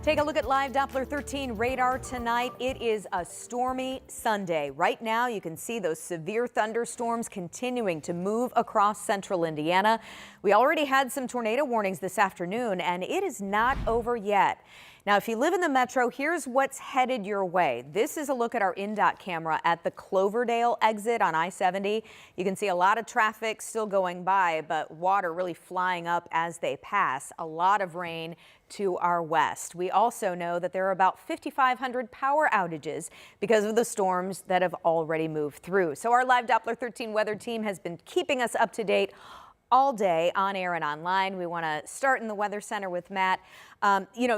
Take a look at live Doppler 13 radar tonight. It is a stormy Sunday. Right now, you can see those severe thunderstorms continuing to move across central Indiana. We already had some tornado warnings this afternoon, and it is not over yet. Now, if you live in the metro, here's what's headed your way. This is a look at our INDOT camera at the Cloverdale exit on I-70. You can see a lot of traffic still going by, but water really flying up as they pass. A lot of rain to our west. We also know that there are about 5,500 power outages because of the storms that have already moved through. So our live Doppler 13 weather team has been keeping us up to date all day on air and online. We want to start in the Weather Center with Matt.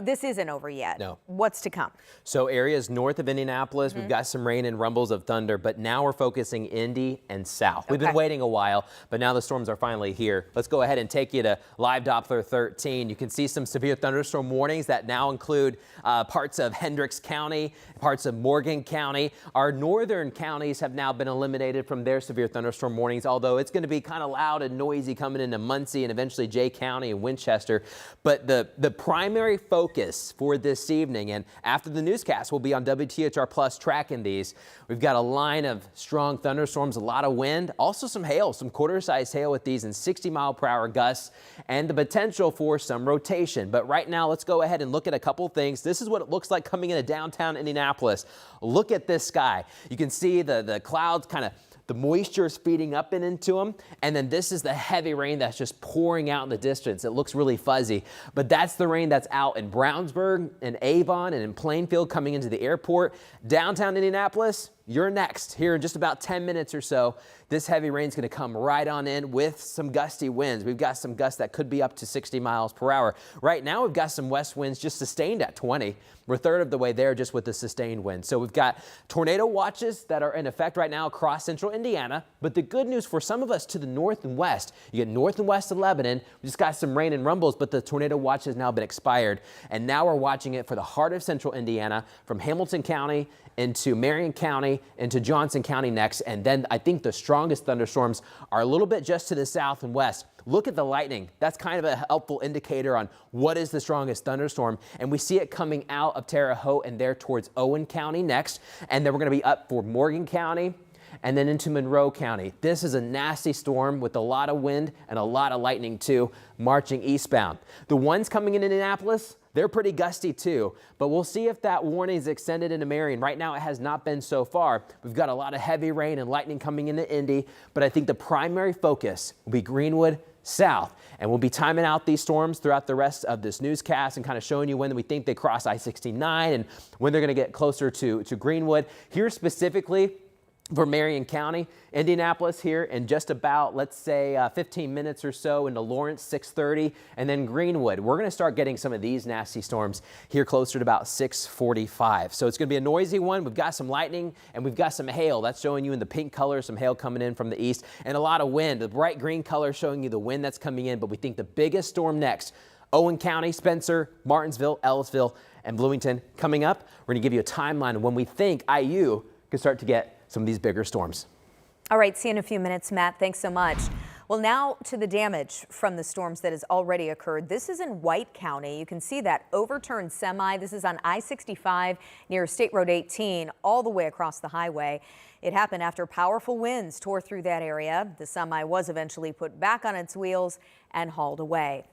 This isn't over yet. No. What's to come? So areas north of Indianapolis, we've got some rain and rumbles of thunder, but now we're focusing Indy and south. We've been waiting a while, but now the storms are finally here. Let's go ahead and take you to live Doppler 13. You can see some severe thunderstorm warnings that now include parts of Hendricks County, parts of Morgan County. Our northern counties have now been eliminated from their severe thunderstorm warnings, although it's going to be kind of loud and noisy coming into Muncie and eventually Jay County and Winchester. But the primary focus for this evening, and after the newscast, we'll be on WTHR Plus tracking these. We've got a line of strong thunderstorms, a lot of wind, also some hail, some quarter-sized hail with these in 60-mile-per-hour gusts, and the potential for some rotation. But right now, let's go ahead and look at a couple things. This is what it looks like coming into downtown Indianapolis. Look at this sky. You can see the clouds kind of, the moisture is feeding up and into them, and then this is the heavy rain that's just pouring out in the distance. It looks really fuzzy, but that's the rain that's out in Brownsburg and Avon and in Plainfield coming into the airport. Downtown Indianapolis, you're next. Here in just about 10 minutes or so, this heavy rain is going to come right on in with some gusty winds. We've got some gusts that could be up to 60 miles per hour. Right now, we've got some west winds just sustained at 20. We're a third of the way there just with the sustained wind. So we've got tornado watches that are in effect right now across central Indiana. But the good news for some of us to the north and west, you get north and west of Lebanon, we just got some rain and rumbles, but the tornado watch has now been expired. And now we're watching it for the heart of central Indiana from Hamilton County into Marion County, into Johnson County next. And then I think the strongest thunderstorms are a little bit just to the south and west. Look at the lightning. That's kind of a helpful indicator on what is the strongest thunderstorm. And we see it coming out of Terre Haute and there towards Owen County next. And then we're going to be up for Morgan County and then into Monroe County. This is a nasty storm with a lot of wind and a lot of lightning too, marching eastbound. The ones coming in Indianapolis, they're pretty gusty too, but we'll see if that warning is extended into Marion. Right now, it has not been so far. We've got a lot of heavy rain and lightning coming into Indy, but I think the primary focus will be Greenwood south, and we'll be timing out these storms throughout the rest of this newscast and kind of showing you when we think they cross I-69 and when they're going to get closer to Greenwood. Here specifically, for Marion County, Indianapolis here in just about, let's say, 15 minutes or so into Lawrence, 6:30, and then Greenwood. We're going to start getting some of these nasty storms here closer to about 6:45. So it's going to be a noisy one. We've got some lightning and we've got some hail. That's showing you in the pink color, some hail coming in from the east, and a lot of wind. The bright green color showing you the wind that's coming in, but we think the biggest storm next, Owen County, Spencer, Martinsville, Ellisville, and Bloomington coming up. We're going to give you a timeline of when we think IU can start to get some of these bigger storms. All right, see you in a few minutes, Matt. Thanks so much. Well, now to the damage from the storms that has already occurred. This is in White County. You can see that overturned semi. This is on I-65 near State Road 18, all the way across the highway. It happened after powerful winds tore through that area. The semi was eventually put back on its wheels and hauled away.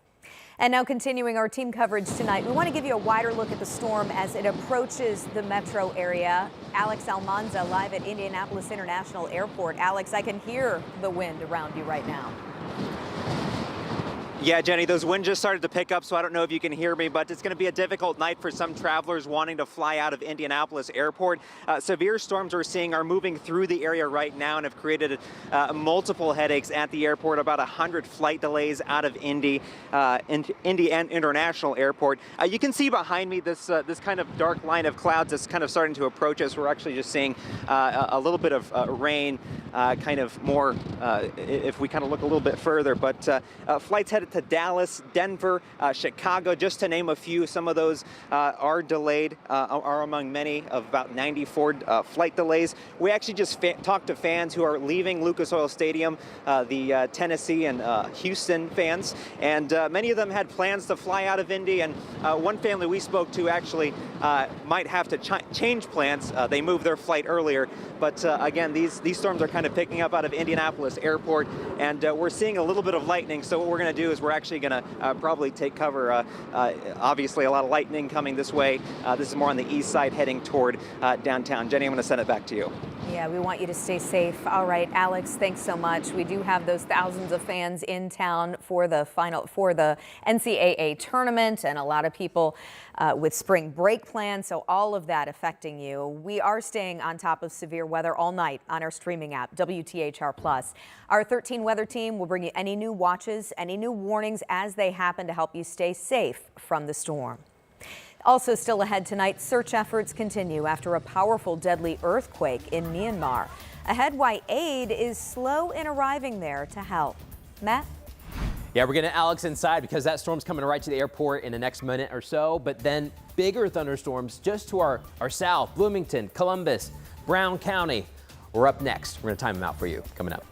And now continuing our team coverage tonight, we want to give you a wider look at the storm as it approaches the metro area. Alex Almanza live at Indianapolis International Airport. Alex, I can hear the wind around you right now. Yeah, Jenny, those winds just started to pick up, so I don't know if you can hear me, but it's going to be a difficult night for some travelers wanting to fly out of Indianapolis Airport. Severe storms we're seeing are moving through the area right now and have created multiple headaches at the airport, about 100 flight delays out of Indy and International Airport. You can see behind me this kind of dark line of clouds that's kind of starting to approach us. We're actually just seeing a little bit of rain, kind of more if we kind of look a little bit further, but flights headed to Dallas, Denver, Chicago, just to name a few. Some of those are delayed, are among many of about 94 flight delays. We actually just talked to fans who are leaving Lucas Oil Stadium, the Tennessee and Houston fans, and many of them had plans to fly out of Indy, and one family we spoke to actually might have to change plans. They moved their flight earlier, but again, these storms are kind of picking up out of Indianapolis Airport, and we're seeing a little bit of lightning. So what we're going to do is we're actually going to probably take cover. Obviously, a lot of lightning coming this way. This is more on the east side, heading toward downtown. Jenny, I'm going to send it back to you. Yeah, we want you to stay safe. All right, Alex, thanks so much. We do have those thousands of fans in town for the NCAA tournament, and a lot of people with spring break plans, so all of that affecting you. We are staying on top of severe weather all night on our streaming app, WTHR+. Our 13 weather team will bring you any new watches, any new warnings as they happen to help you stay safe from the storm. Also still ahead tonight, search efforts continue after a powerful, deadly earthquake in Myanmar. Ahead, why aid is slow in arriving there to help. Matt? Yeah, we're getting Alex inside because that storm's coming right to the airport in the next minute or so. But then bigger thunderstorms just to our south, Bloomington, Columbus, Brown County. We're up next. We're going to time them out for you coming up.